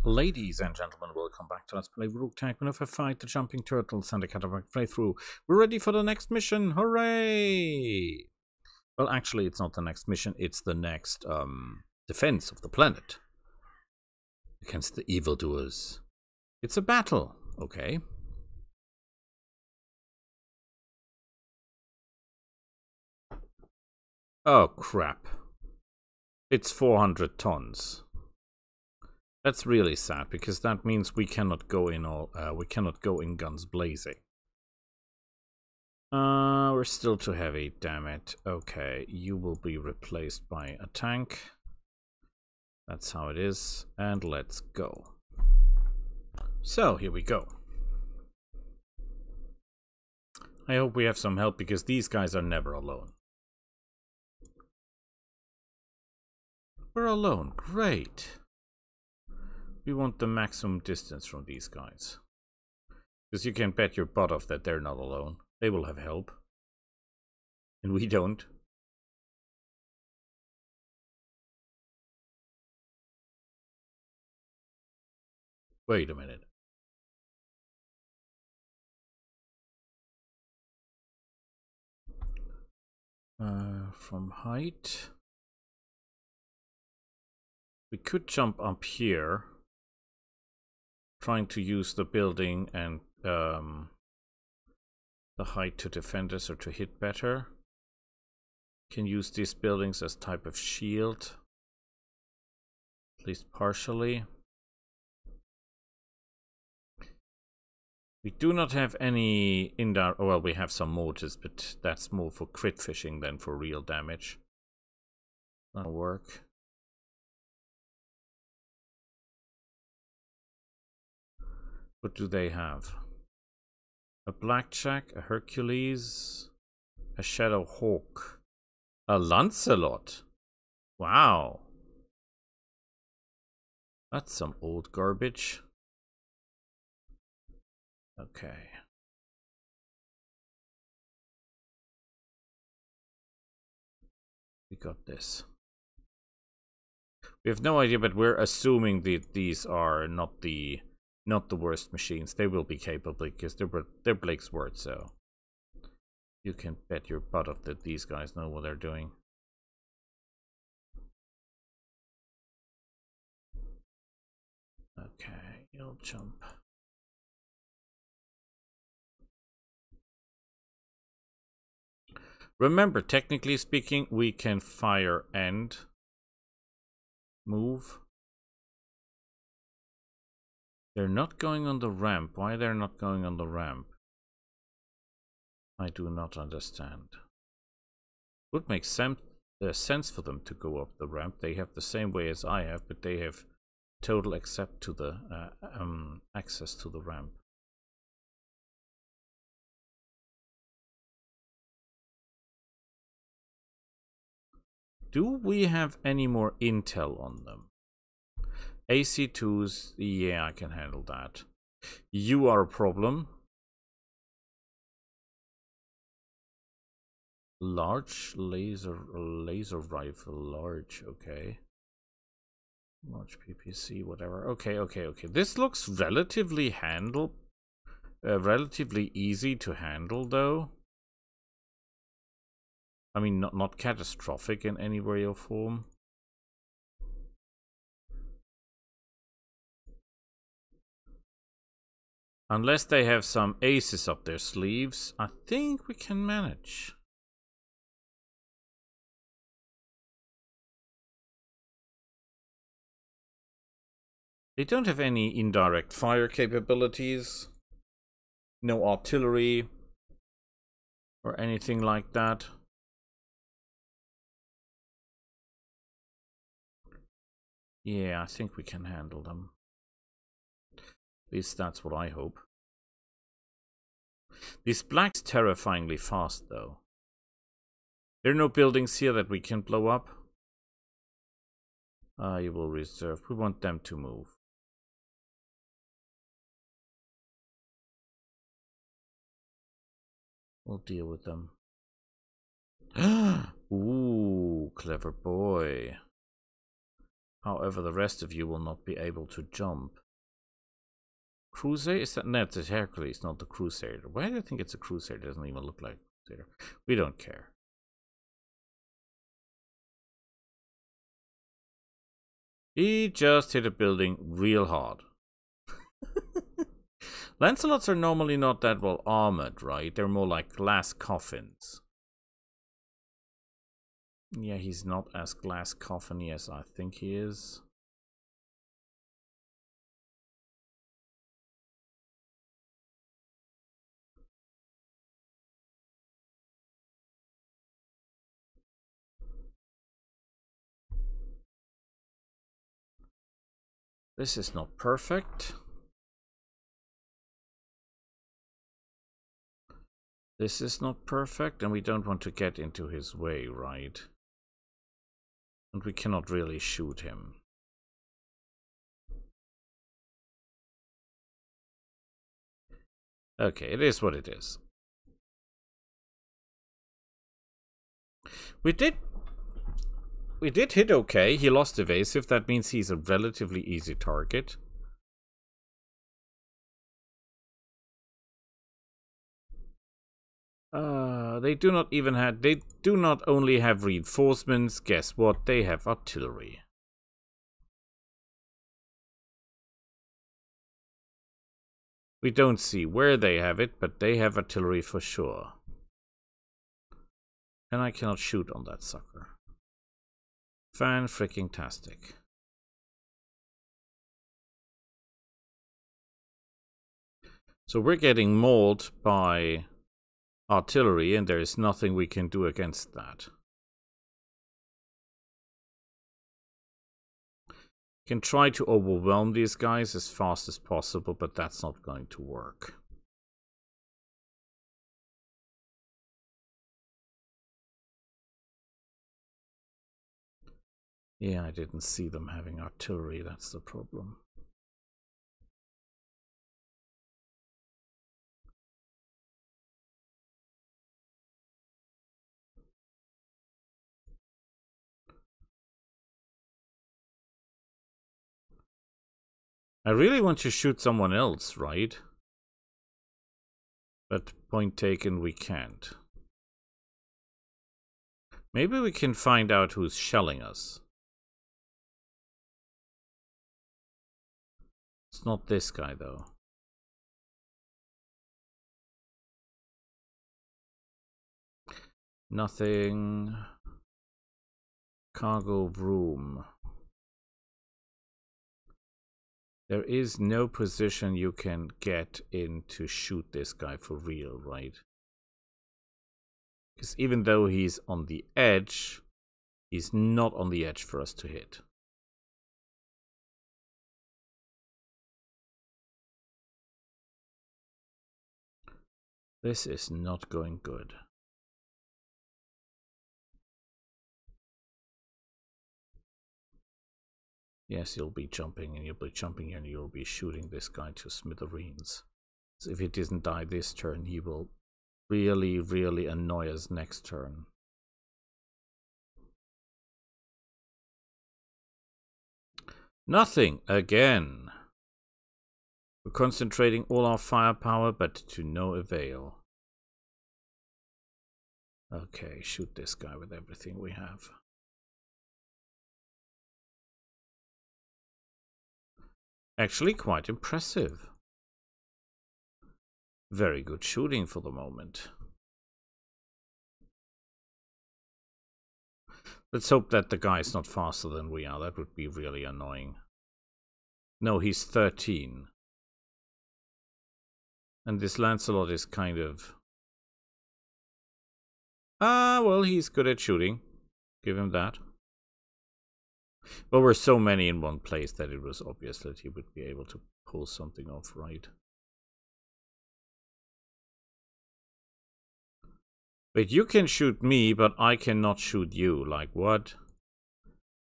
Ladies and gentlemen, welcome back to Let's Play Roguetech. We have Fight the Jumping Turtles and the Cataract playthrough. We're ready for the next mission. Hooray! Well, actually, it's not the next mission. It's the next defense of the planet against the evildoers. It's a battle. Okay. Oh, crap. It's 400 tons. That's really sad because that means we cannot go in guns blazing. We're still too heavy, damn it. Okay, you will be replaced by a tank. That's how it is, and let's go. So, here we go. I hope we have some help because these guys are never alone. We're alone, great. We want the maximum distance from these guys. Because you can bet your butt off that they're not alone. They will have help. And we don't. Wait a minute. From height. We could jump up here. Trying to use the building and the height to defend us or to hit better. Can use these buildings as type of shield, at least partially. We do not have any indirect. Well, we have some mortars, but that's more for crit fishing than for real damage. That'll work. What do they have? A Blackjack, a Hercules, a Shadow Hawk, a Lancelot. Wow. That's some old garbage. Okay. We got this. We have no idea, but we're assuming that these are not the worst machines. They will be capable because they're Blake's word, so you can bet your butt off that these guys know what they're doing. Okay, you'll jump. Remember, technically speaking, we can fire and move. They're not going on the ramp. Why they're not going on the ramp? I do not understand. Would make sense for them to go up the ramp. They have the same way as I have, but they have total access to the ramp. Do we have any more intel on them? AC2s, yeah, I can handle that. You are a problem. Large laser rifle, large, okay. Large PPC, whatever. Okay. This looks relatively relatively easy to handle, though. I mean, not catastrophic in any way or form. Unless they have some aces up their sleeves, I think we can manage. They don't have any indirect fire capabilities. No artillery. Or anything like that. Yeah, I think we can handle them. At least that's what I hope. This black's terrifyingly fast, though. There are no buildings here that we can blow up. You will reserve. We want them to move. We'll deal with them. Ooh, clever boy. However, the rest of you will not be able to jump. Crusader? Is that? No, it's a Hercules, not the Crusader. Why do you think it's a Crusader? It doesn't even look like a Crusader. We don't care. He just hit a building real hard. Lancelots are normally not that well armored, right? They're more like glass coffins. Yeah, he's not as glass coffin-y as I think he is. This is not perfect. This is not perfect, and we don't want to get into his way, right? And we cannot really shoot him. Okay, it is what it is. We did hit okay. He lost evasive. That means he's a relatively easy target. They do not only have reinforcements. Guess what? They have artillery. We don't see where they have it, but they have artillery for sure. And I cannot shoot on that sucker. Fan-freaking-tastic. So we're getting mauled by artillery, and there is nothing we can do against that. Can try to overwhelm these guys as fast as possible, but that's not going to work. Yeah, I didn't see them having artillery, that's the problem. I really want to shoot someone else, right? But point taken, we can't. Maybe we can find out who's shelling us. It's not this guy, though. Nothing. Cargo room. There is no position you can get in to shoot this guy for real, right? Because even though he's on the edge, he's not on the edge for us to hit. This is not going good. Yes, you'll be jumping and you'll be jumping and you'll be shooting this guy to smithereens. So if he doesn't die this turn, he will really, really annoy us next turn. Nothing again. We're concentrating all our firepower, but to no avail. Okay, shoot this guy with everything we have. Actually, quite impressive. Very good shooting for the moment. Let's hope that the guy's not faster than we are. That would be really annoying. No, he's 13. And this Lancelot is kind of... well, he's good at shooting. Give him that. But we're so many in one place that it was obvious that he would be able to pull something off, right? But you can shoot me, but I cannot shoot you. Like, what?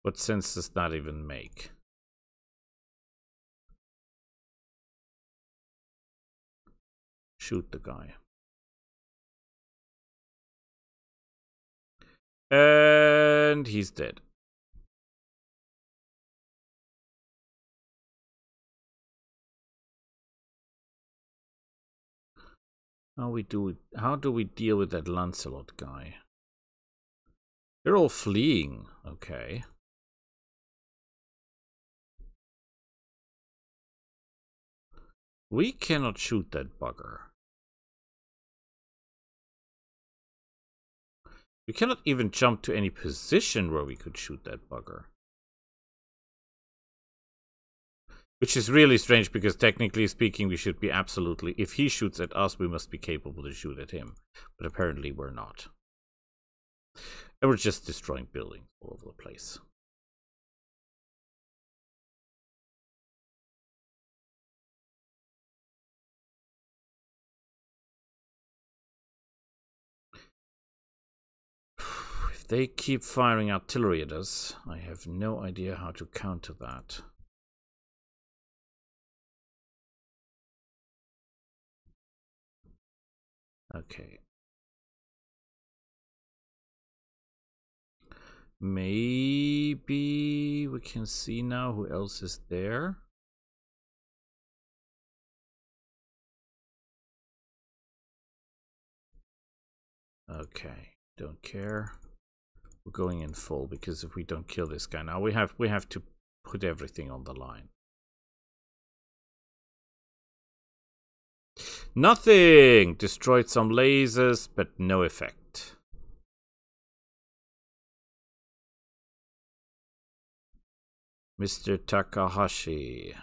What sense does that even make? Shoot the guy. And he's dead. How do we deal with that Lancelot guy? They're all fleeing. Okay. We cannot shoot that bugger. We cannot even jump to any position where we could shoot that bugger. Which is really strange, because technically speaking, we should be absolutely... If he shoots at us, we must be capable to shoot at him. But apparently we're not. And we're just destroying buildings all over the place. If they keep firing artillery at us, I have no idea how to counter that. Okay. Maybe we can see now who else is there. Okay, don't care. We're going in full, because if we don't kill this guy now, we have to put everything on the line. Nothing! Destroyed some lasers, but no effect. Mr. Takahashi.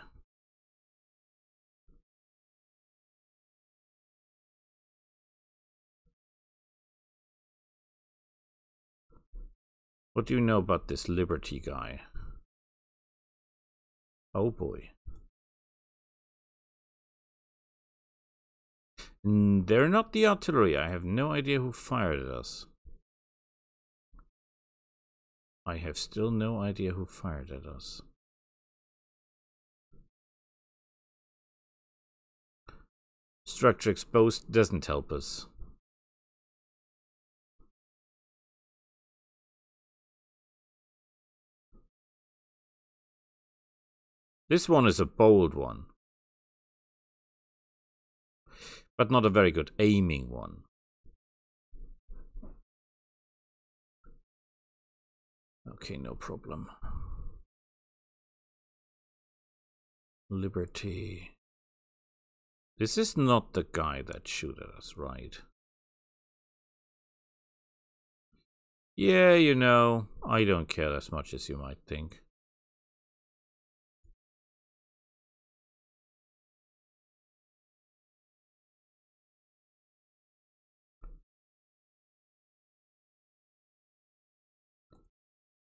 What do you know about this Liberty guy? Oh boy. They're not the artillery. I have no idea who fired at us. I have still no idea who fired at us. Structure exposed doesn't help us. This one is a bold one, but not a very good aiming one. Okay, no problem. Liberty. This is not the guy that shot at us, right? Yeah, you know, I don't care as much as you might think.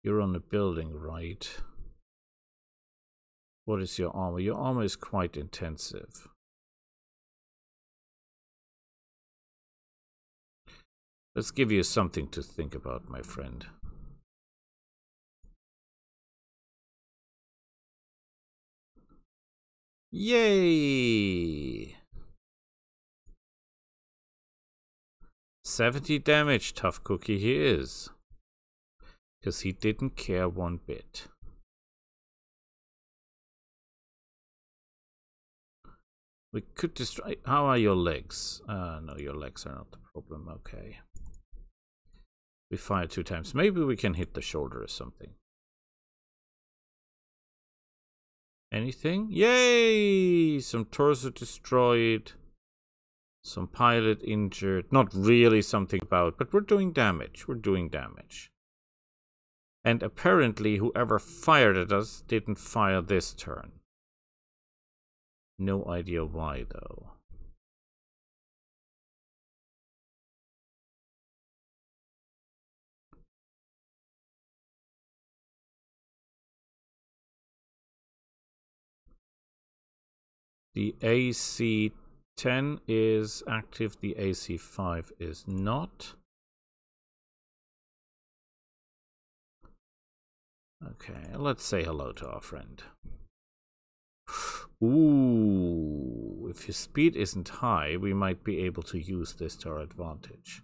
You're on a building, right? What is your armor? Your armor is quite intensive. Let's give you something to think about, my friend. Yay! 70 damage, tough cookie he is. Because he didn't care one bit. We could destroy... How are your legs? No, your legs are not the problem. Okay. We fired 2 times. Maybe we can hit the shoulder or something. Anything? Yay! Some torso destroyed. Some pilot injured. Not really something about, but we're doing damage. We're doing damage. And apparently whoever fired at us didn't fire this turn. No idea why, though. The AC-10 is active, the AC-5 is not. Okay, let's say hello to our friend. Ooh, if his speed isn't high, we might be able to use this to our advantage.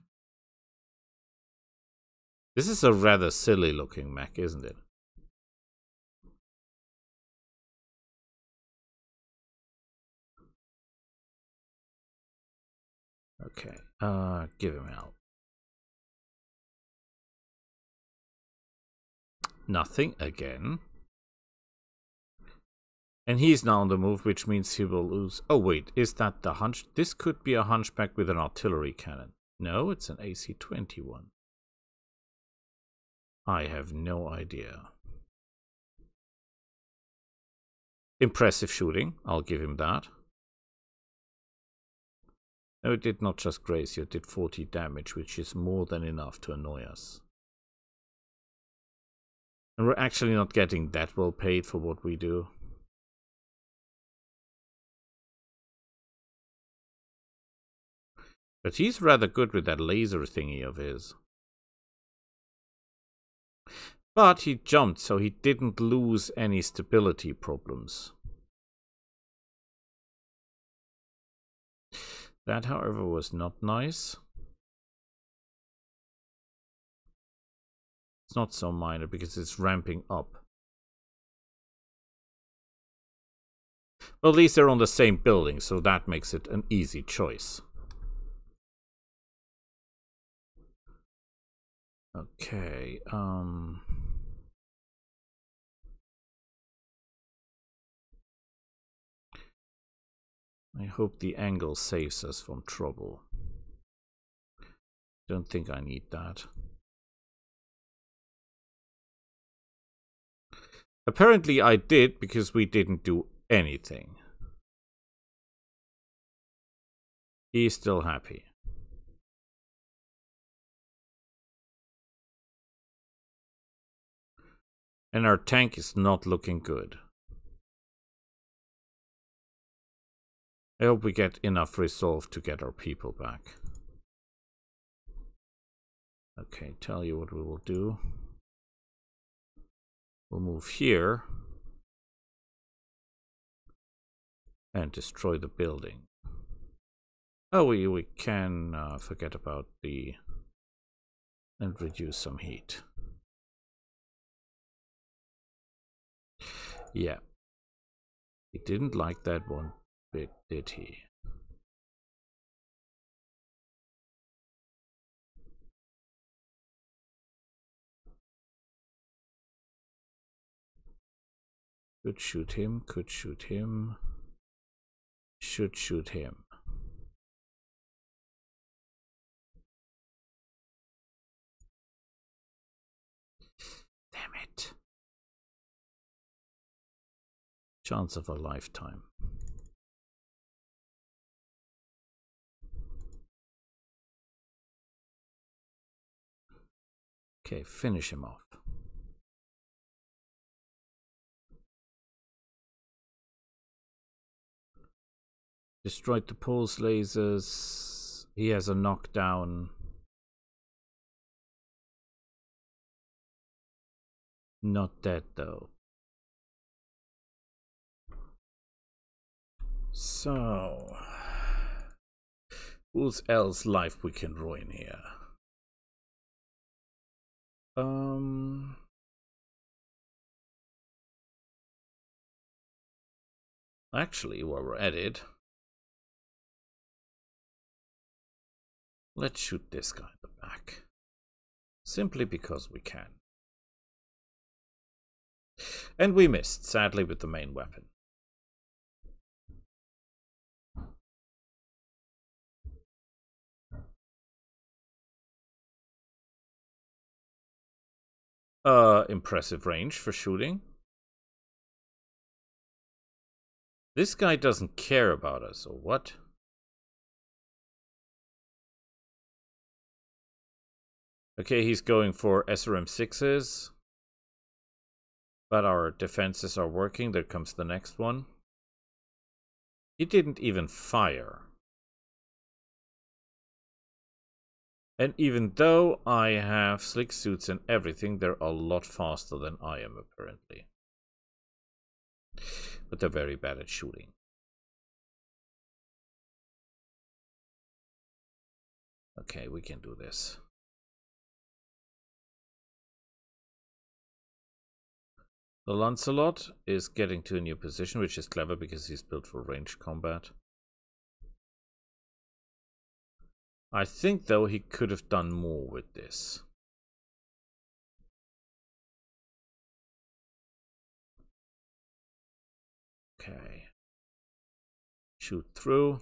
This is a rather silly looking mech, isn't it? Okay, give him out. Nothing again. And he's now on the move, which means he will lose. Oh wait, is that the hunch? This could be a hunchback with an artillery cannon. No, it's an AC-21. I have no idea. Impressive shooting, I'll give him that. No, it did not just graze you, it did 40 damage, which is more than enough to annoy us. And we're actually not getting that well paid for what we do. But he's rather good with that laser thingy of his. But he jumped, so he didn't lose any stability problems. That, however, was not nice. It's not so minor because it's ramping up. Well, at least they're on the same building, so that makes it an easy choice. Okay, I hope the angle saves us from trouble. Don't think I need that. Apparently I did, because we didn't do anything. He's still happy. And our tank is not looking good. I hope we get enough resolve to get our people back. Okay, tell you what we will do. We'll move here and destroy the building. Oh, we can forget about the... and reduce some heat. Yeah. He didn't like that one bit, did he? Could shoot him, could shoot him. Should shoot him. Damn it. Chance of a lifetime. Okay, finish him off. Destroyed the pulse lasers. He has a knockdown. Not dead though. So, whose else life we can ruin here? Actually, while we're at it, let's shoot this guy in the back. Simply because we can. And we missed, sadly, with the main weapon. Impressive range for shooting. This guy doesn't care about us, or what? Okay, he's going for SRM6s. But our defenses are working. There comes the next one. He didn't even fire. And even though I have slick suits and everything, they're a lot faster than I am, apparently. But they're very bad at shooting. Okay, we can do this. The Lancelot is getting to a new position, which is clever because he's built for ranged combat. I think, though, he could have done more with this. Okay. Shoot through.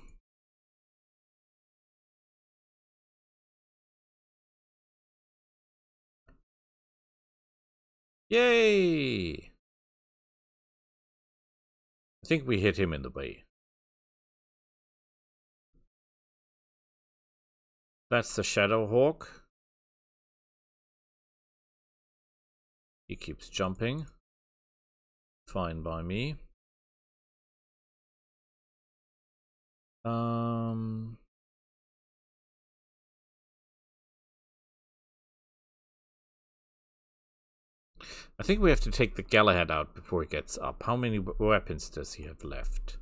Yay! I think we hit him in the way. That's the Shadow Hawk. He keeps jumping. Fine by me. I think we have to take the Galahad out before he gets up. How many weapons does he have left?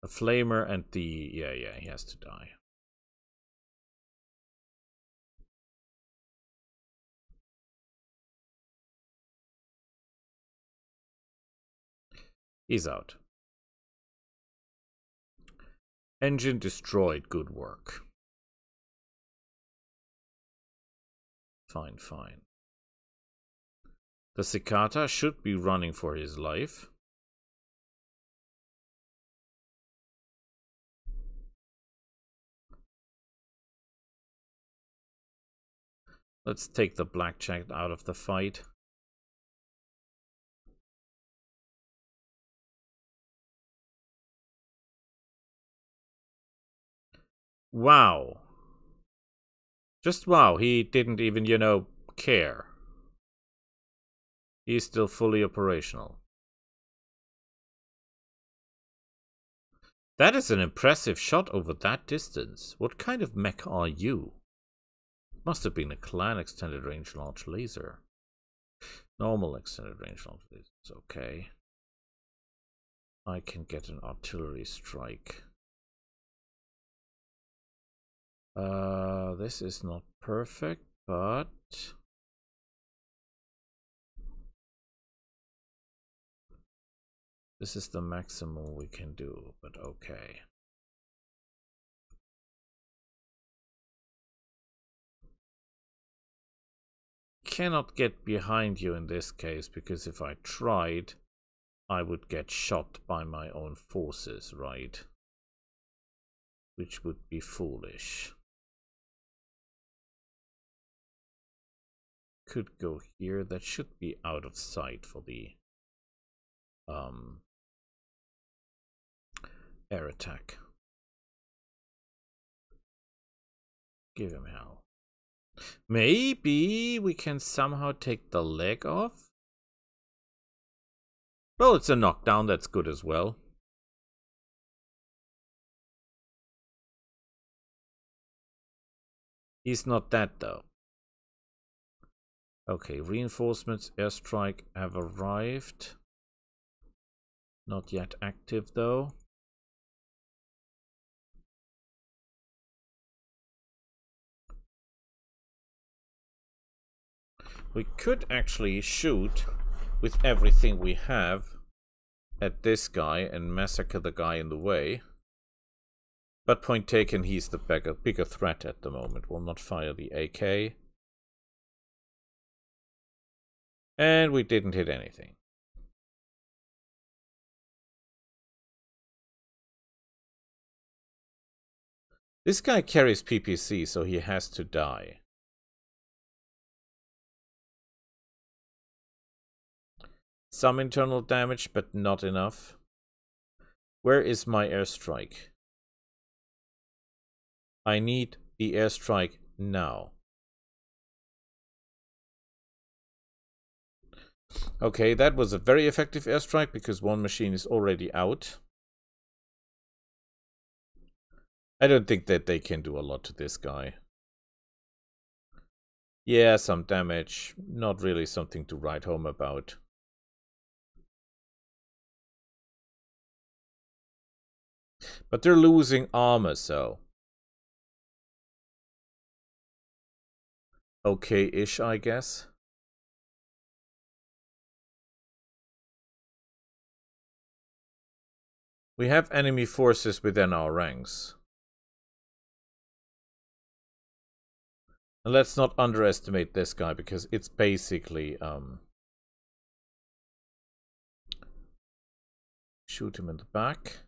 A flamer and the... Yeah, he has to die. He's out. Engine destroyed. Good work. Fine, fine. The Cicada should be running for his life. Let's take the Blackjack out of the fight. Wow. Just wow, he didn't even, you know, care. He's still fully operational. That is an impressive shot over that distance. What kind of mech are you? Must have been a clan extended range large laser. Normal extended range large laser. It's okay. I can get an artillery strike. This is not perfect, but this is the maximum we can do, but okay. Cannot get behind you in this case, because if I tried, I would get shot by my own forces, right? Which would be foolish. Could go here. That should be out of sight for the air attack. Give him hell. Maybe we can somehow take the leg off. Well, it's a knockdown. That's good as well. He's not dead though. Okay, reinforcements, airstrike have arrived. Not yet active though. We could actually shoot with everything we have at this guy and massacre the guy in the way. But point taken, he's the bigger threat at the moment. Will not fire the AK. And we didn't hit anything. This guy carries PPC, so he has to die. Some internal damage, but not enough. Where is my airstrike? I need the airstrike now. Okay, that was a very effective airstrike because one machine is already out. I don't think that they can do a lot to this guy. Yeah, some damage. Not really something to write home about. But they're losing armor, so... okay-ish, I guess. We have enemy forces within our ranks. And let's not underestimate this guy, because it's basically shoot him in the back.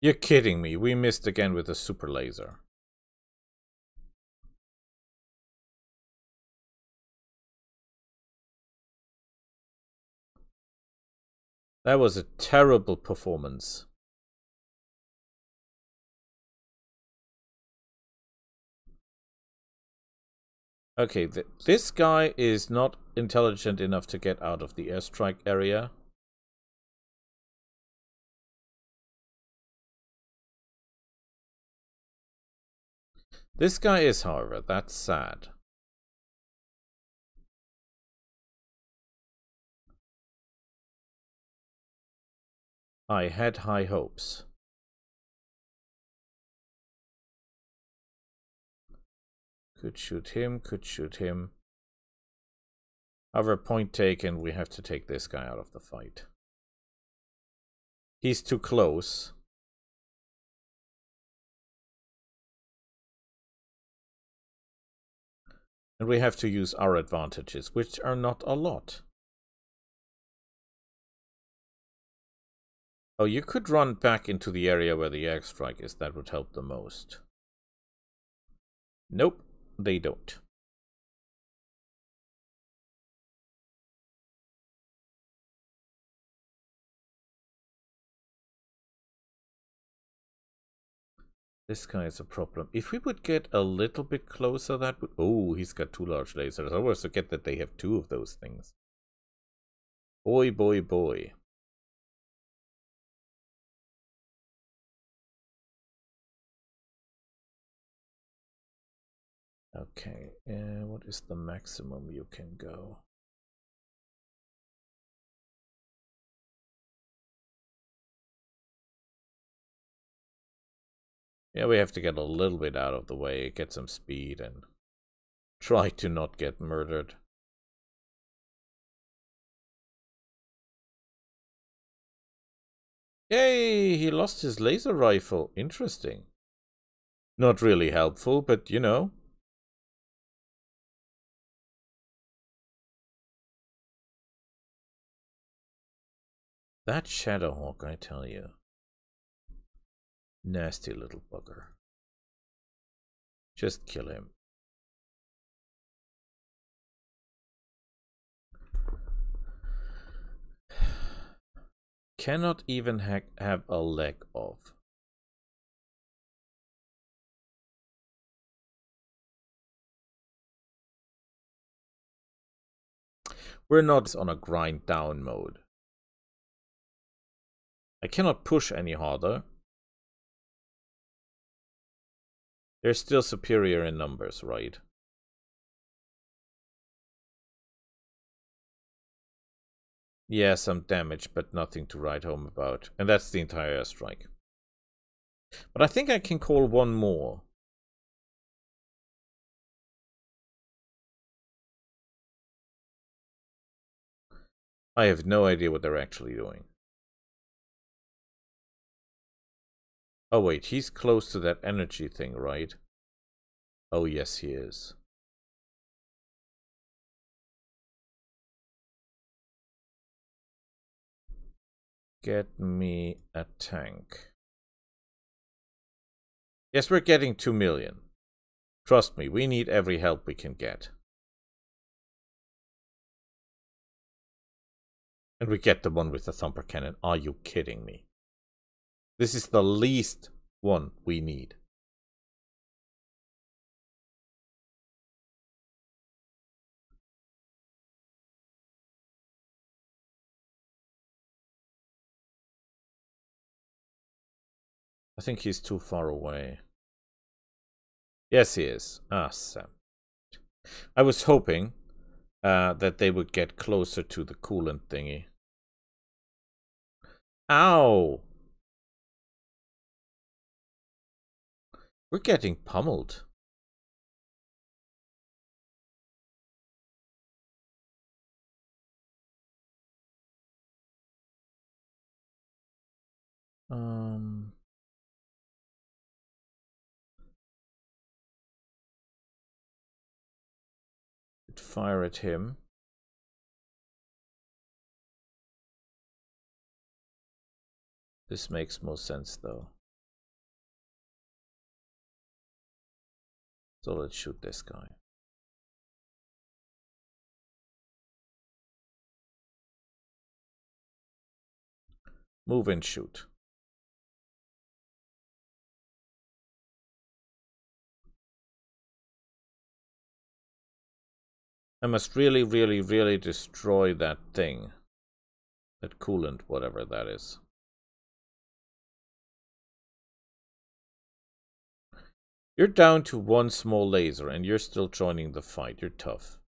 You're kidding me. We missed again with a super laser. That was a terrible performance. Okay, this guy is not intelligent enough to get out of the airstrike area. This guy is, however. That's sad. I had high hopes. Could shoot him, could shoot him. However, point taken, we have to take this guy out of the fight. He's too close. And we have to use our advantages, which are not a lot. Oh, you could run back into the area where the airstrike is. That would help the most. Nope, they don't. This guy is a problem. If we would get a little bit closer, that would... Oh, he's got 2 large lasers. I always forget that they have 2 of those things. Boy, boy, boy. Okay, what is the maximum you can go? Yeah, we have to get a little bit out of the way, get some speed, and try to not get murdered. Yay, he lost his laser rifle. Interesting. Not really helpful, but you know. That Shadowhawk, I tell you. Nasty little bugger. Just kill him. Cannot even have a leg off. We're not on a grind down mode. I cannot push any harder. They're still superior in numbers, right? Yeah, some damage, but nothing to write home about. And that's the entire airstrike. But I think I can call one more. I have no idea what they're actually doing. Oh wait, he's close to that energy thing, right? Oh yes, he is. Get me a tank. Yes, we're getting 2 million. Trust me, we need every help we can get. And we get the one with the thumper cannon. Are you kidding me? This is the least one we need. I think he's too far away. Yes, he is. Ah, Sam. I was hoping that they would get closer to the coolant thingy. Ow! We're getting pummeled. Fire at him. This makes more sense though. So let's shoot this guy. Move and shoot. I must really, really, really destroy that thing. That coolant, whatever that is. You're down to one small laser and you're still joining the fight. You're tough.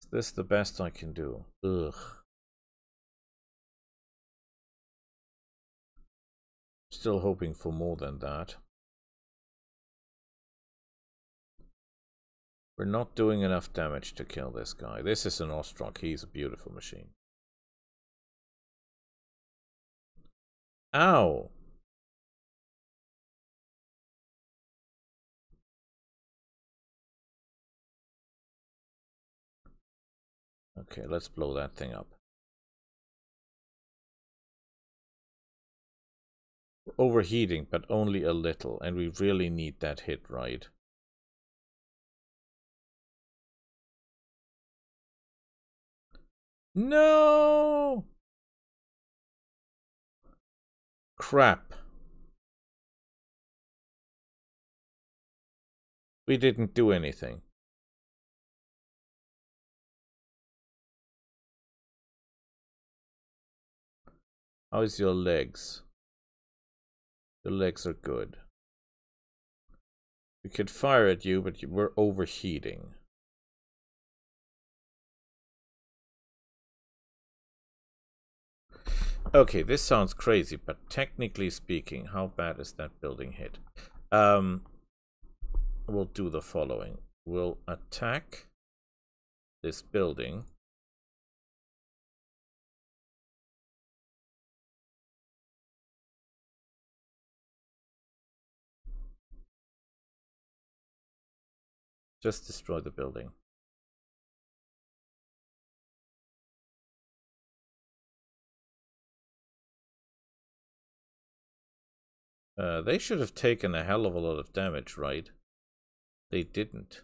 Is this the best I can do? Ugh. Still hoping for more than that. We're not doing enough damage to kill this guy. This is an Ostrock. He's a beautiful machine. Ow! Okay, let's blow that thing up. We're overheating, but only a little, and we really need that hit right. No! Crap. We didn't do anything. How's your legs? Your legs are good. We could fire at you, but we're overheating. Okay, this sounds crazy, but technically speaking, how bad is that building hit? We'll do the following. We'll attack this building. Just destroy the building. They should have taken a hell of a lot of damage, right? They didn't.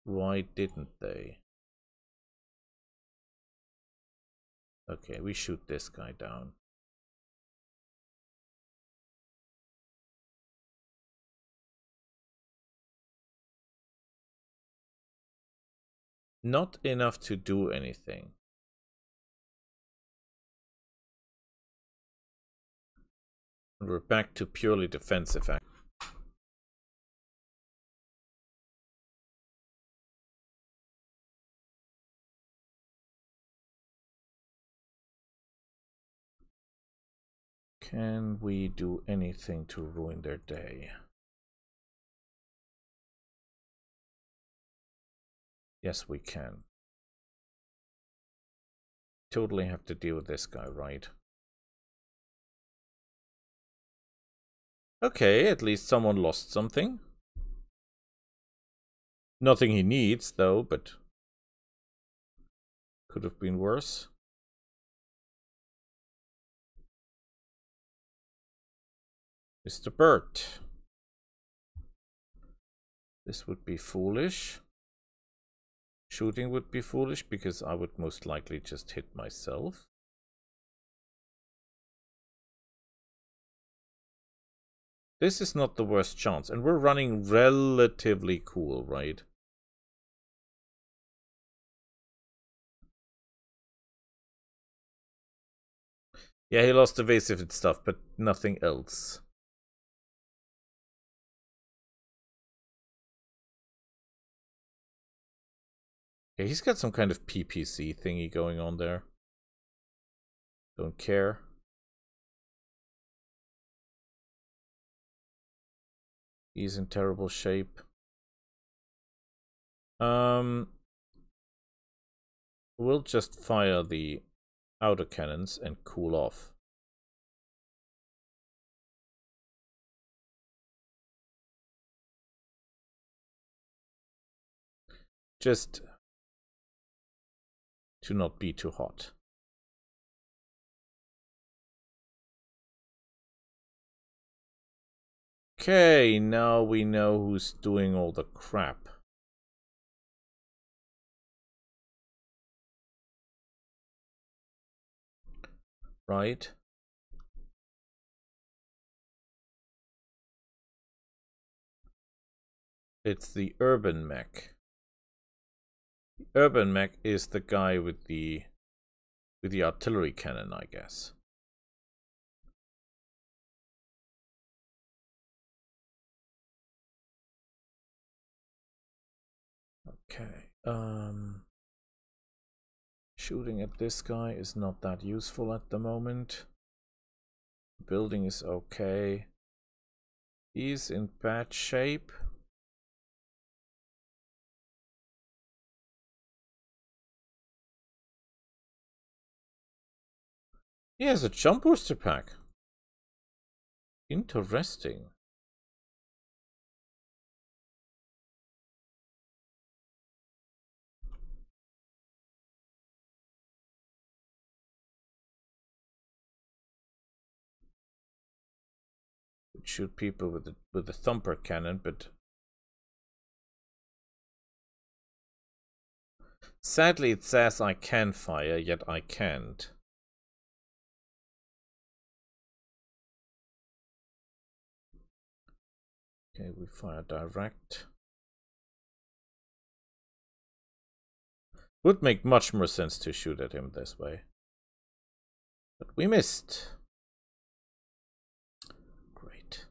Why didn't they? Okay, we shoot this guy down. Not enough to do anything. And we're back to purely defensive act. Can we do anything to ruin their day? Yes, we can. Totally have to deal with this guy, right? Okay, at least someone lost something. Nothing he needs, though, but could have been worse. Mr. Burt. This would be foolish. Shooting would be foolish because I would most likely just hit myself. This is not the worst chance, and we're running relatively cool, right? Yeah, he lost evasive and stuff, but nothing else. Yeah, he's got some kind of PPC thingy going on there. Don't care. He's in terrible shape. We'll just fire the outer cannons and cool off. Just to not be too hot. Okay, now we know who's doing all the crap. Right? It's the urban mech. The urban mech is the guy with the artillery cannon, I guess. Okay. Shooting at this guy is not that useful at the moment. Building is okay. He's in bad shape. He has a jump booster pack. Interesting. Shoot people with the thumper cannon, but sadly it says I can fire, yet I can't. Okay, we fire direct. Would make much more sense to shoot at him this way. But we missed. Great.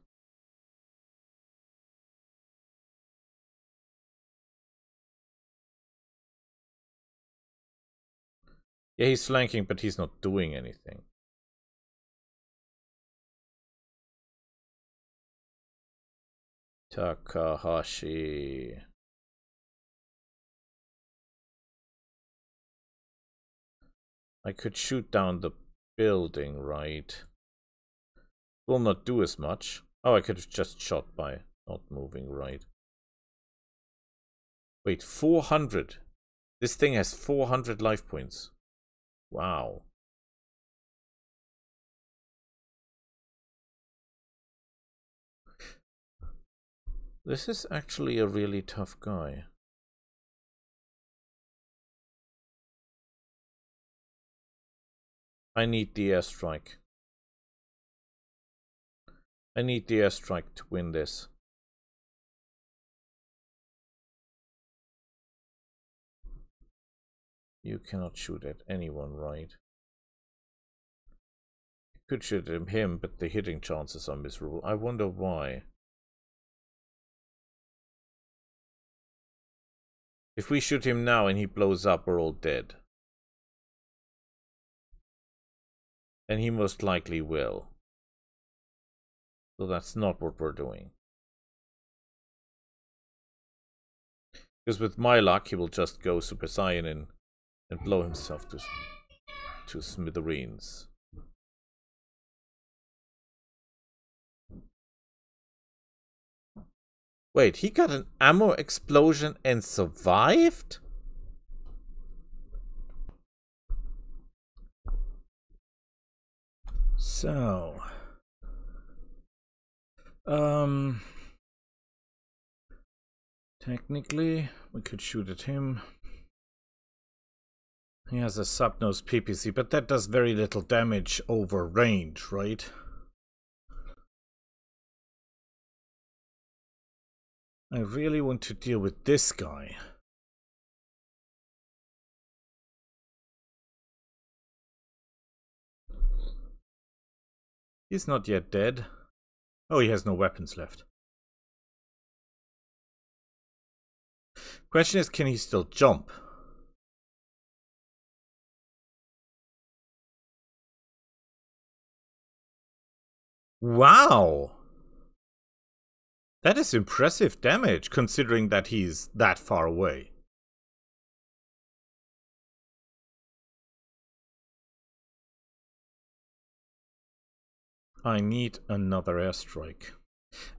Yeah, he's flanking, but he's not doing anything. Takahashi. I could shoot down the building, right? Will not do as much. Oh, I could have just shot by not moving, right? Wait, 400. This thing has 400 life points. Wow. This is actually a really tough guy. I need the airstrike. I need the airstrike to win this. You cannot shoot at anyone, right? You could shoot at him, but the hitting chances are miserable. I wonder why. If we shoot him now and he blows up, we're all dead. And he most likely will. So that's not what we're doing. Because with my luck, he will just go Super Saiyan and blow himself to smithereens. Wait, he got an ammo explosion and survived? So... technically, we could shoot at him. He has a sub-nose PPC, but that does very little damage over range, right? I really want to deal with this guy. He's not yet dead. Oh, he has no weapons left. Question is, can he still jump? Wow! That is impressive damage, considering that he's that far away. I need another airstrike.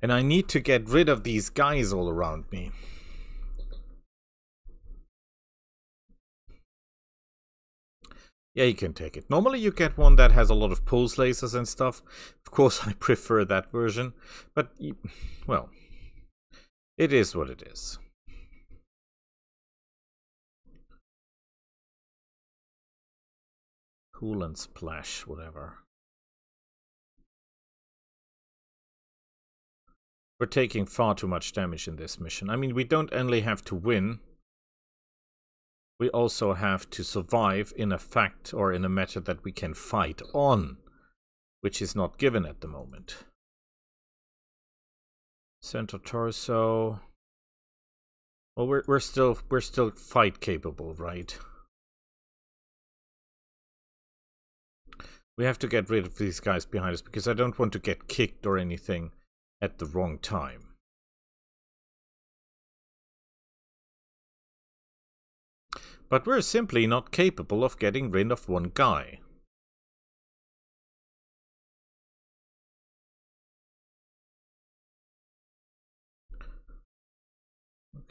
And I need to get rid of these guys all around me. Yeah, you can take it. Normally you get one that has a lot of pulse lasers and stuff. Of course, I prefer that version. But, well, it is what it is. Cool and splash, whatever. We're taking far too much damage in this mission. I mean, we don't only have to win. We also have to survive in a fact or in a matter that we can fight on, which is not given at the moment. Center torso. Well, we're still fight capable, right? We have to get rid of these guys behind us because I don't want to get kicked or anything at the wrong time. But we're simply not capable of getting rid of one guy.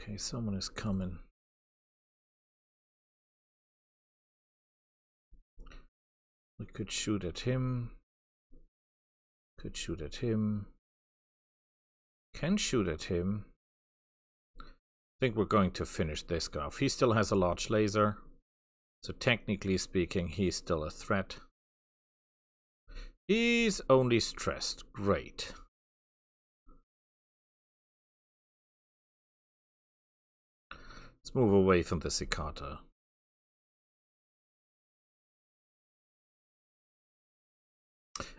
Okay, someone is coming. We could shoot at him. Could shoot at him. Can shoot at him. I think we're going to finish this guy off. He still has a large laser. So technically speaking, he's still a threat. He's only stressed. Great. Let's move away from the cicada.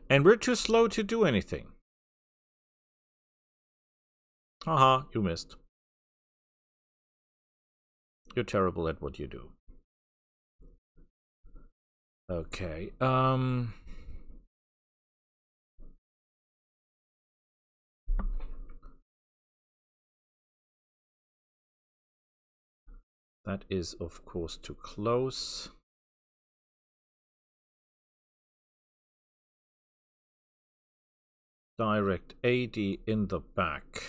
And we're too slow to do anything. Haha, you missed. You're terrible at what you do. Okay, that is, of course, too close. Direct AD in the back.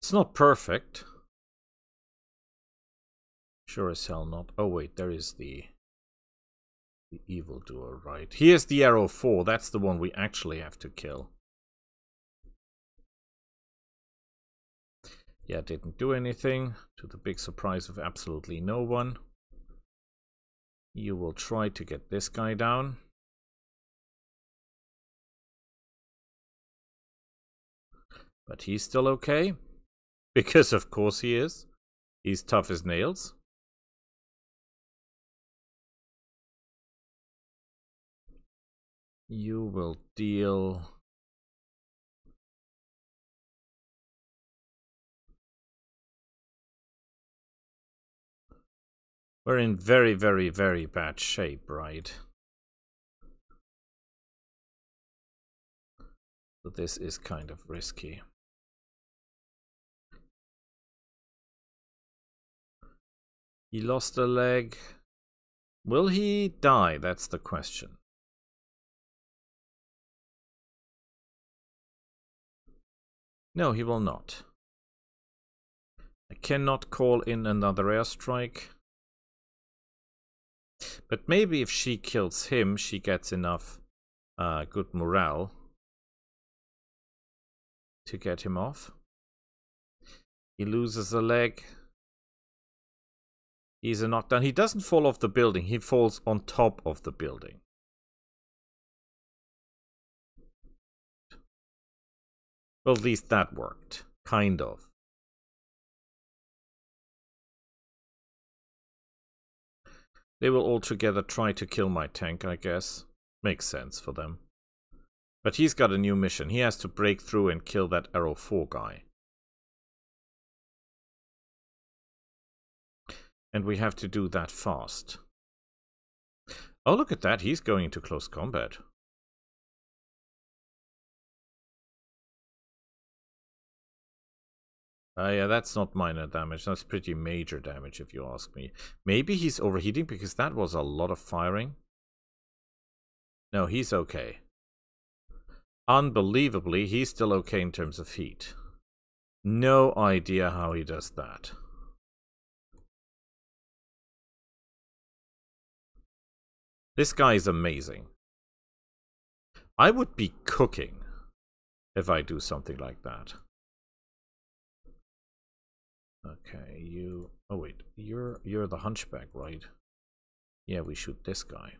It's not perfect. Sure as hell not. Oh wait, there is the evildoer, right? Here's the arrow 4. That's the one we actually have to kill. Yeah, didn't do anything, to the big surprise of absolutely no one. You will try to get this guy down. But he's still okay. Because of course he is. He's tough as nails. You will deal... We're in very, very, very bad shape, right? So this is kind of risky. He lost a leg. Will he die? That's the question. No, he will not. I cannot call in another airstrike. But maybe if she kills him, she gets enough good morale to get him off. He loses a leg. He's a knockdown. He doesn't fall off the building. He falls on top of the building. Well, at least that worked. Kind of. They will all together try to kill my tank, I guess. Makes sense for them. But he's got a new mission. He has to break through and kill that arrow 4 guy. And we have to do that fast. Oh, look at that. He's going into close combat. Yeah, that's not minor damage. That's pretty major damage, if you ask me. Maybe he's overheating because that was a lot of firing. No, he's okay. Unbelievably, he's still okay in terms of heat. No idea how he does that. This guy is amazing. I would be cooking if I do something like that. Okay, you... Oh wait, you're the hunchback, right? Yeah, we shoot this guy.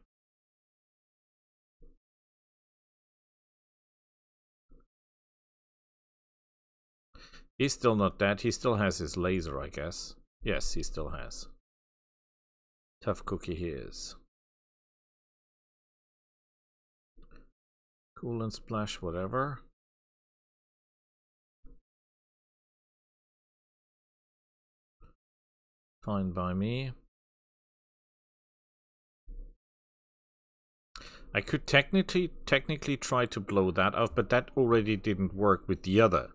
He's still not dead. He still has his laser, I guess. Yes, he still has. Tough cookie he is. Cool and splash, whatever. Fine by me. I could technically try to blow that out, but that already didn't work with the other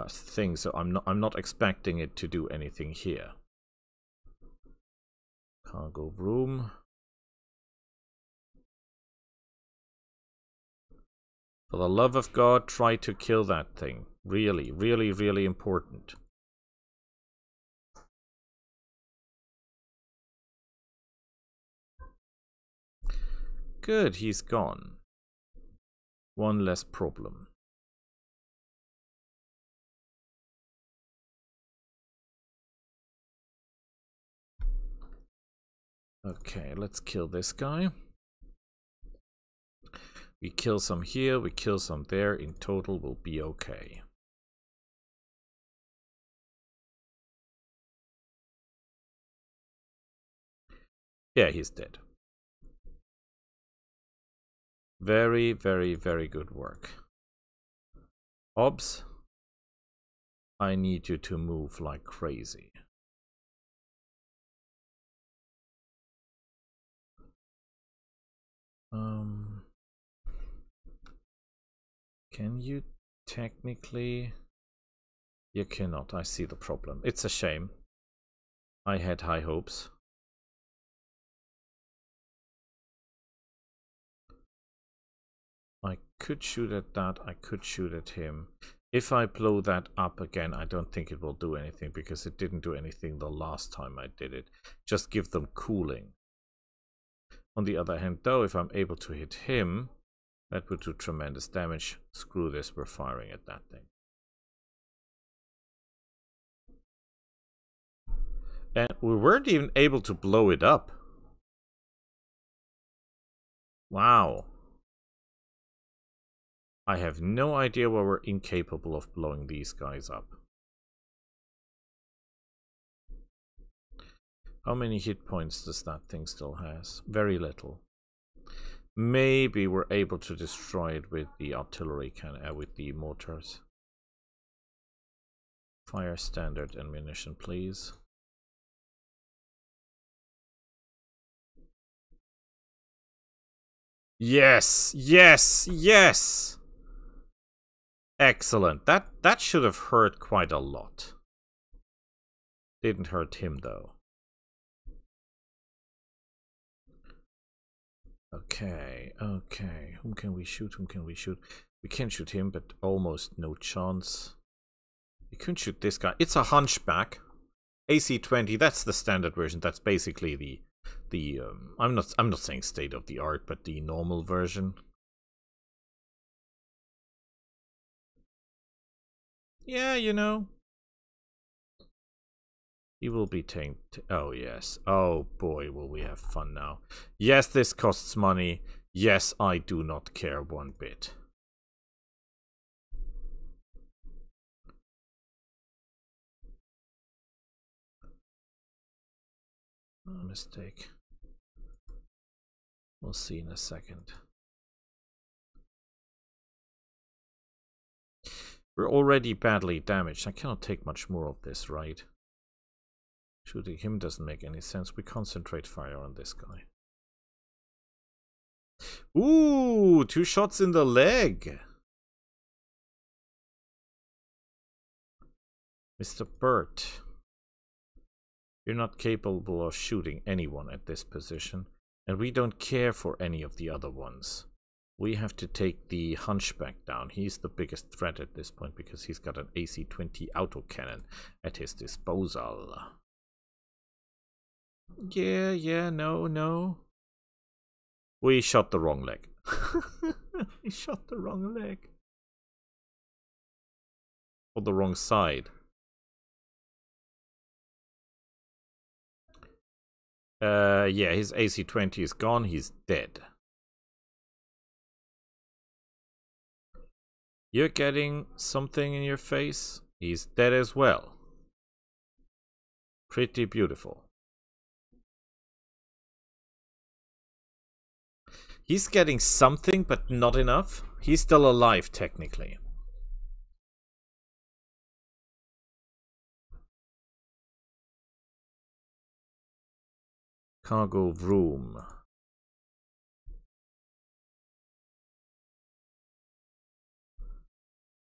thing, so I'm not expecting it to do anything here. Cargo room. For the love of God, try to kill that thing. Really, really, really important. Good, he's gone. One less problem. Okay, let's kill this guy. We kill some here, we kill some there. In total, we'll be okay. Yeah, he's dead. Very, very, very good work. Obs, I need you to move like crazy. Can you technically... You cannot, I see the problem. It's a shame. I had high hopes. I could shoot at that, I could shoot at him. If I blow that up again, I don't think it will do anything, because it didn't do anything the last time I did it. Just give them cooling. On the other hand, though, if I'm able to hit him, that would do tremendous damage. Screw this, we're firing at that thing. And we weren't even able to blow it up. Wow. I have no idea why we're incapable of blowing these guys up. How many hit points does that thing still has? Very little. Maybe we're able to destroy it with the artillery cannon, with the mortars. Fire standard ammunition, please. Yes, yes, yes. Excellent. That should have hurt quite a lot. Didn't hurt him though. Okay, okay. Whom can we shoot? Whom can we shoot? We can shoot him, but almost no chance. We couldn't shoot this guy. It's a hunchback. AC-20, that's the standard version. That's basically the I'm not saying state of the art, but the normal version. Yeah, you know. He will be tamed. Oh, yes. Oh, boy, will we have fun now. Yes, this costs money. Yes, I do not care one bit. Oh, mistake. We'll see in a second. We're already badly damaged. I cannot take much more of this, right? Shooting him doesn't make any sense. We concentrate fire on this guy. Ooh, 2 shots in the leg. Mr. Burt, you're not capable of shooting anyone at this position, and we don't care for any of the other ones. We have to take the Hunchback down. He's the biggest threat at this point because he's got an AC-20 autocannon at his disposal. Yeah, no. We shot the wrong leg. We shot the wrong leg. Or the wrong side. Yeah, his AC-20 is gone. He's dead. You're getting something in your face. He's dead as well. Pretty beautiful. He's getting something, but not enough. He's still alive, technically. Cargo room.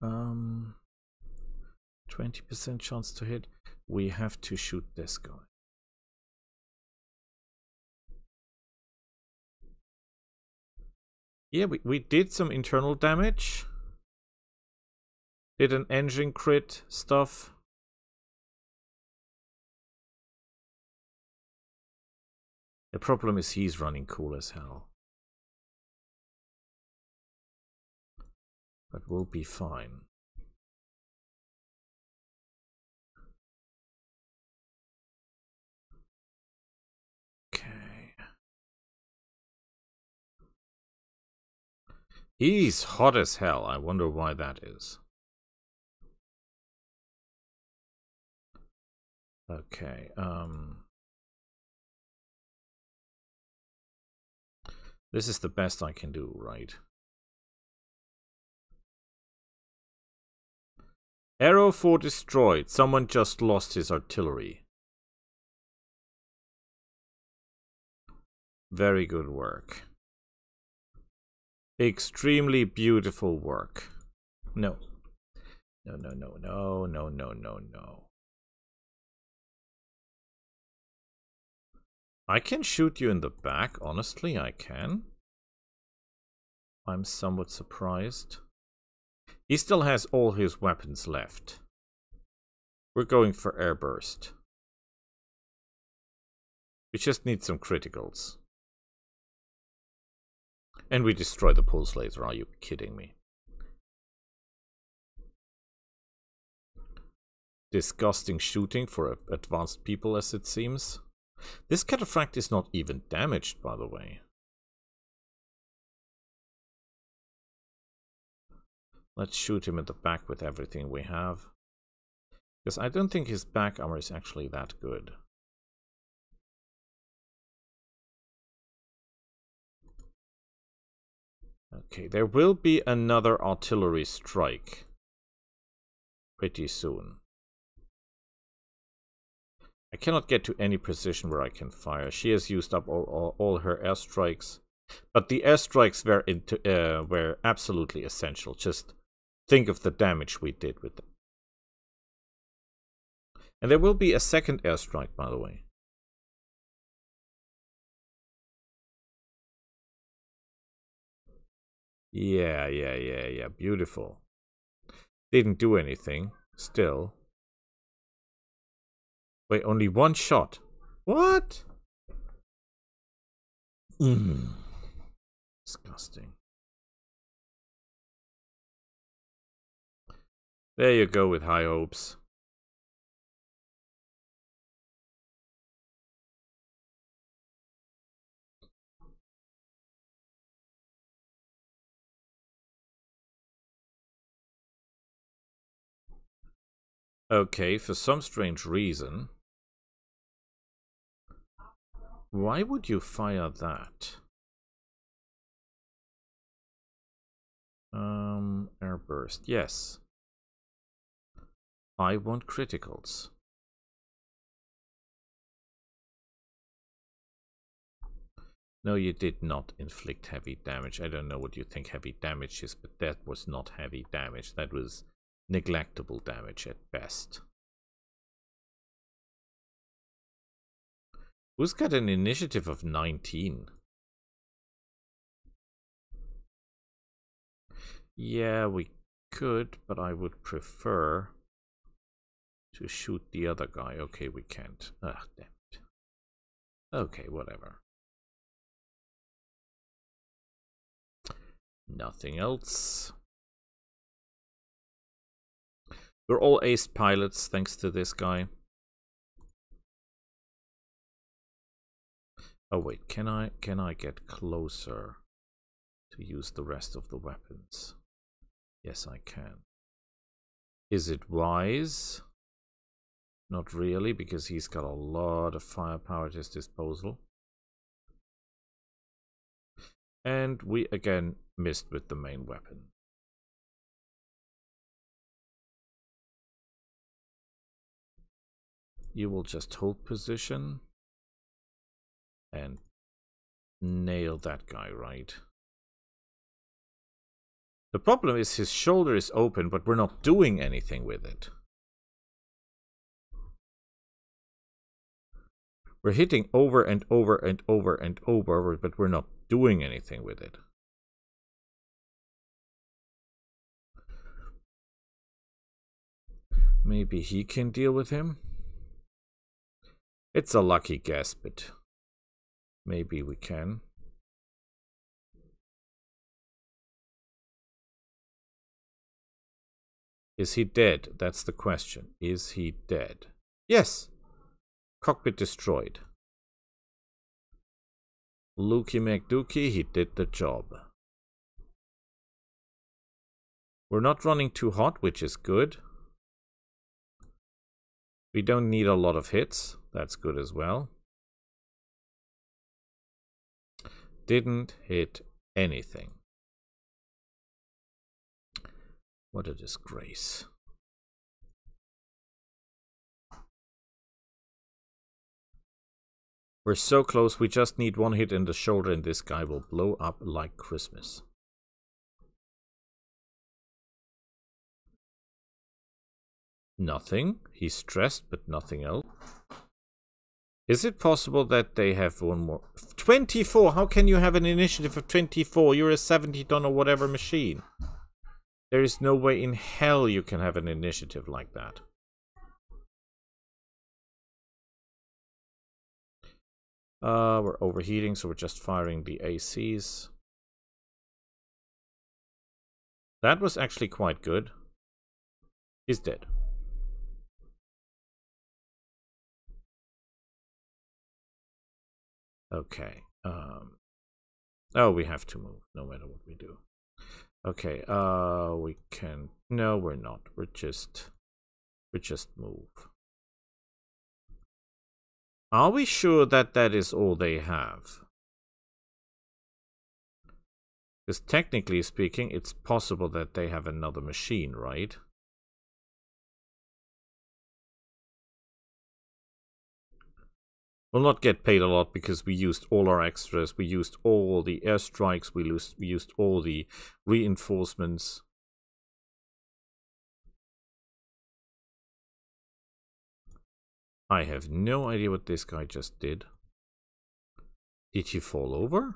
Um, 20% chance to hit. We have to shoot this guy. Yeah, we did some internal damage. Did an engine crit stuff. The problem is he's running cool as hell. But we'll be fine. Okay. He's hot as hell. I wonder why that is. Okay, this is the best I can do, right? Arrow 4 destroyed. Someone just lost his artillery. Very good work. Extremely beautiful work. No. No. I can shoot you in the back, honestly, I can. I'm somewhat surprised. He still has all his weapons left. We're going for airburst. We just need some criticals. And we destroy the pulse laser, are you kidding me? Disgusting shooting for advanced people, as it seems. This cataphract is not even damaged, by the way. Let's shoot him in the back with everything we have. Because I don't think his back armor is actually that good. Okay, there will be another artillery strike pretty soon. I cannot get to any position where I can fire. She has used up all her airstrikes. But the airstrikes were absolutely essential. Just think of the damage we did with them. And there will be a second airstrike, by the way. Yeah. Beautiful. Didn't do anything. Still. Wait, only one shot. What? Disgusting. There you go with high hopes. Okay, for some strange reason. Why would you fire that? Airburst, yes. I want criticals. No, you did not inflict heavy damage. I don't know what you think heavy damage is, but that was not heavy damage. That was neglectable damage at best. Who's got an initiative of 19? Yeah, we could, but I would prefer to shoot the other guy. Okay, we can't. Ah, damn it. Okay, whatever. Nothing else. We're all ace pilots thanks to this guy. Oh wait, can I get closer to use the rest of the weapons? Yes, I can. Is it wise? Not really, because he's got a lot of firepower at his disposal. And we again missed with the main weapon. You will just hold position and nail that guy, right? The problem is his shoulder is open, but we're not doing anything with it. We're hitting over and over and over and over, but we're not doing anything with it. Maybe he can deal with him? It's a lucky guess, but maybe we can. Is he dead? That's the question. Is he dead? Yes! Cockpit destroyed. Lukey McDookie, he did the job. We're not running too hot, which is good. We don't need a lot of hits. That's good as well. Didn't hit anything. What a disgrace. We're so close, we just need one hit in the shoulder and this guy will blow up like Christmas. Nothing. He's stressed, but nothing else. Is it possible that they have one more? 24! How can you have an initiative of 24? You're a 70-ton or whatever machine. There is no way in hell you can have an initiative like that. We're overheating, so we're just firing the ACs. That was actually quite good. He's dead. Okay. Oh, we have to move, no matter what we do. Okay, we can... No, we're not. We just move. Are we sure that that is all they have? Because technically speaking, it's possible that they have another machine, right? We'll not get paid a lot because we used all our extras, we used all the airstrikes, we used all the reinforcements. I have no idea what this guy just did. Did he fall over?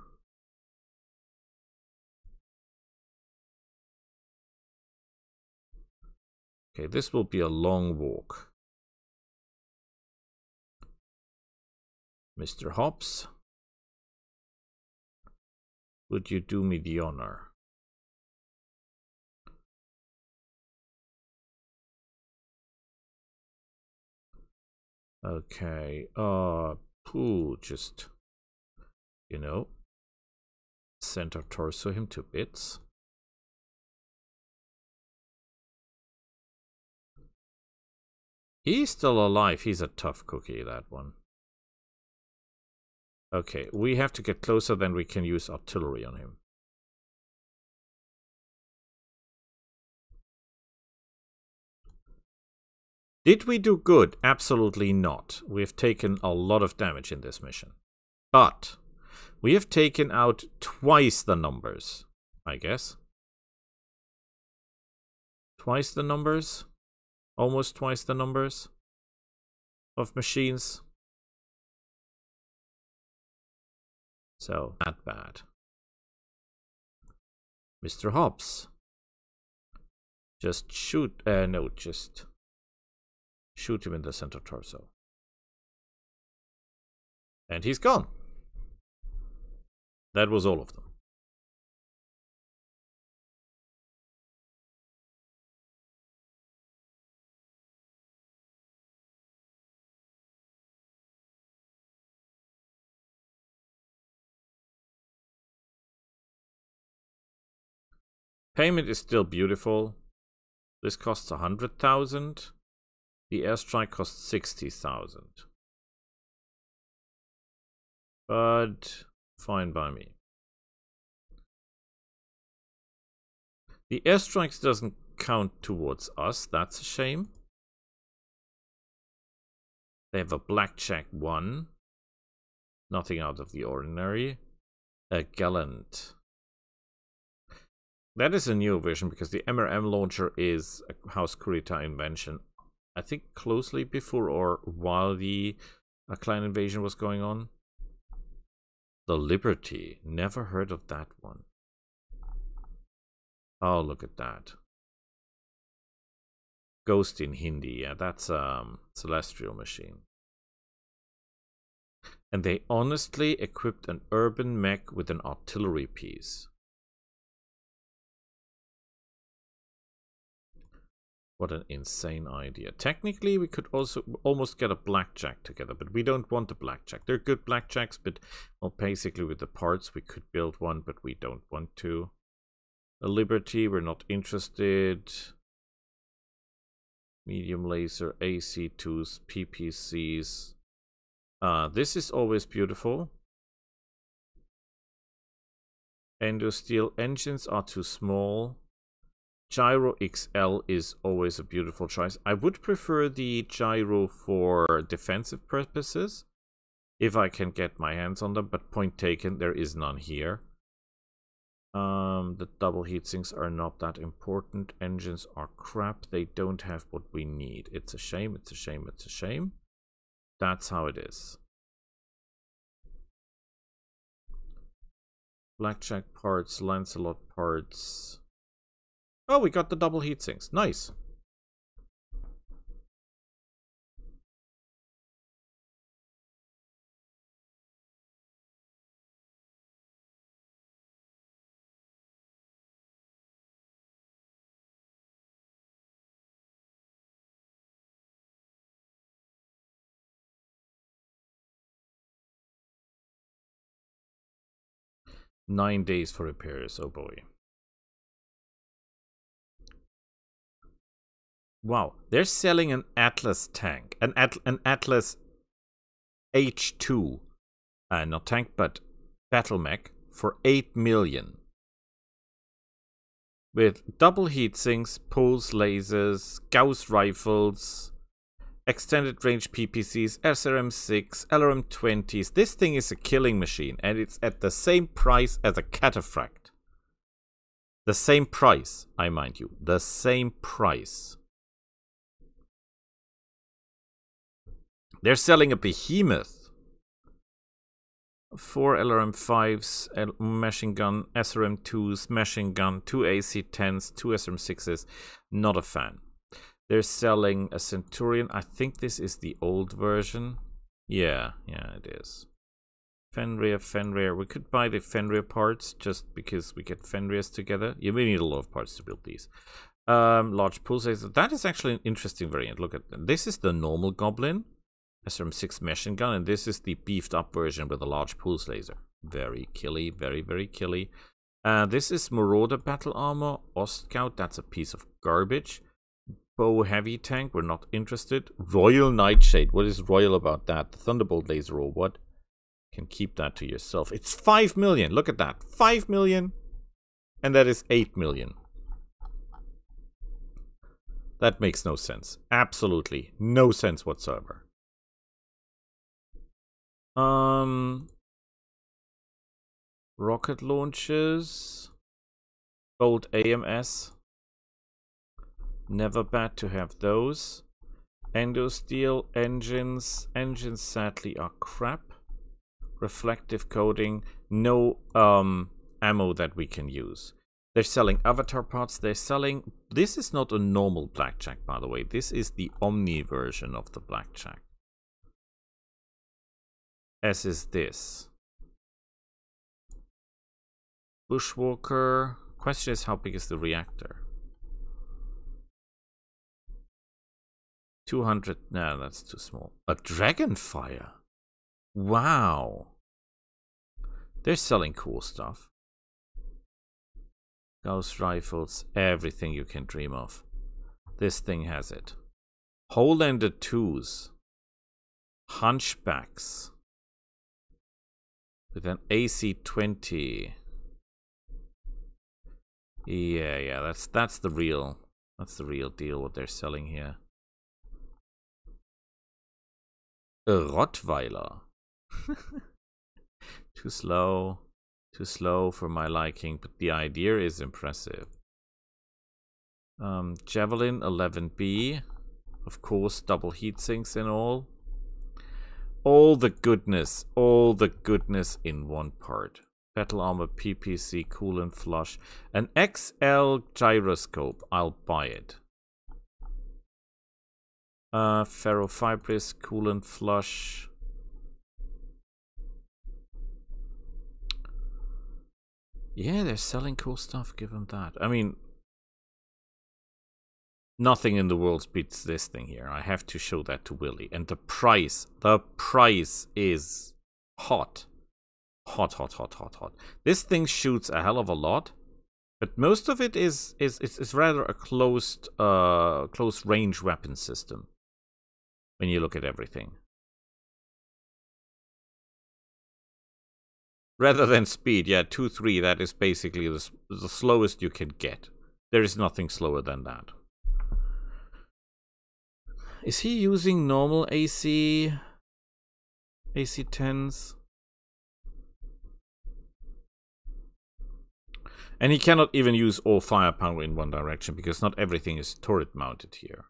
Okay, this will be a long walk. Mr. Hobbs, would you do me the honor? Okay, just, you know, center torso him to bits. He's still alive. He's a tough cookie, that one. Okay, we have to get closer, then we can use artillery on him. Did we do good? Absolutely not. We've taken a lot of damage in this mission. But we have taken out twice the numbers, I guess. Twice the numbers? Almost twice the numbers of machines. So, not bad. Mr. Hobbs. Just shoot, no, just shoot him in the center torso. And he's gone. That was all of them. Payment is still beautiful. This costs 100,000. The airstrike costs 60,000. But fine by me. The airstrikes doesn't count towards us. That's a shame. They have a blackjack 1. Nothing out of the ordinary. A gallant. That is a new version because the MRM launcher is a House Kurita invention. I think closely before or while the clan invasion was going on. The Liberty. Never heard of that one. Oh, look at that. Ghost in Hindi. Yeah, that's a celestial machine. And they honestly equipped an urban mech with an artillery piece. What an insane idea. Technically, we could also almost get a blackjack together, but we don't want a blackjack. They're good blackjacks, but well, basically with the parts, we could build one, but we don't want to. A Liberty, we're not interested. Medium laser, AC2s, PPCs. This is always beautiful. Endosteel engines are too small. Gyro XL is always a beautiful choice. I would prefer the gyro for defensive purposes, if I can get my hands on them, but point taken, there is none here. The double heatsinks are not that important. Engines are crap. They don't have what we need. It's a shame, it's a shame, it's a shame. That's how it is. Blackjack parts, Lancelot parts. Oh, we got the double heatsinks. Nice. "9 days for repairs." Oh boy. Wow, they're selling an Atlas tank, an Atlas H2, not tank, but battle mech for 8 million. With double heatsinks, pulse lasers, Gauss rifles, extended range PPCs, SRM6, LRM20s. This thing is a killing machine, and it's at the same price as a Cataphract. The same price, I mind you, the same price. They're selling a behemoth. 4 LRM5s, machine gun, SRM2s, machine gun, 2 AC10s, 2 SRM6s. Not a fan. They're selling a Centurion. I think this is the old version. Yeah, it is. Fenrir. We could buy the Fenrir parts just because we get Fenrirs together. Yeah, we need a lot of parts to build these. Large pulse laser. That is actually an interesting variant. Look at them. This is the normal Goblin. SRM6 machine gun, and this is the beefed up version with a large pulse laser. Very killy, very, very killy. This is Marauder battle armor. Ostscout, that's a piece of garbage. Bow heavy tank, we're not interested. Royal Nightshade, what is royal about that? The Thunderbolt laser or what? You can keep that to yourself. It's 5 million, look at that. 5 million, and that is 8 million. That makes no sense. Absolutely no sense whatsoever. Rocket launchers, Bolt AMS, never bad to have those. Endosteel engines sadly are crap. Reflective coating, no ammo that we can use. They're selling avatar pots. They're selling... This is not a normal blackjack, by the way. This is the Omni version of the blackjack. As is this. Bushwalker. Question is, how big is the reactor? 200. No, that's too small. A Dragonfire. Wow. They're selling cool stuff. Gauss rifles, everything you can dream of. This thing has it. Hole-ended twos. Hunchbacks. With an AC-20. Yeah, that's the real deal what they're selling here. A Rottweiler. Too slow for my liking, but the idea is impressive. Javelin 11B, of course, double heat sinks and all. All the goodness in one part. Battle armor, PPC, cool and flush. An XL gyroscope, I'll buy it. Ferrofibrous, cool and flush. Yeah, they're selling cool stuff, give them that. I mean, nothing in the world beats this thing here. I have to show that to Willy. And the price is hot. Hot. This thing shoots a hell of a lot, but most of it is rather a close range weapon system when you look at everything. Rather than speed, yeah, 2-3, that is basically the slowest you can get. There is nothing slower than that. Is he using normal AC 10s? And he cannot even use all firepower in one direction, because not everything is turret mounted here.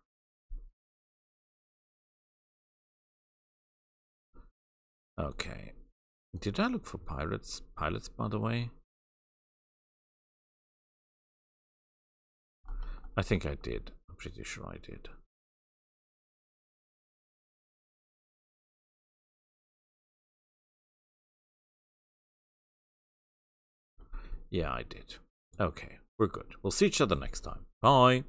Okay. Did I look for pilots, by the way? I think I did. I'm pretty sure I did. Yeah, I did. Okay, we're good. We'll see each other next time. Bye.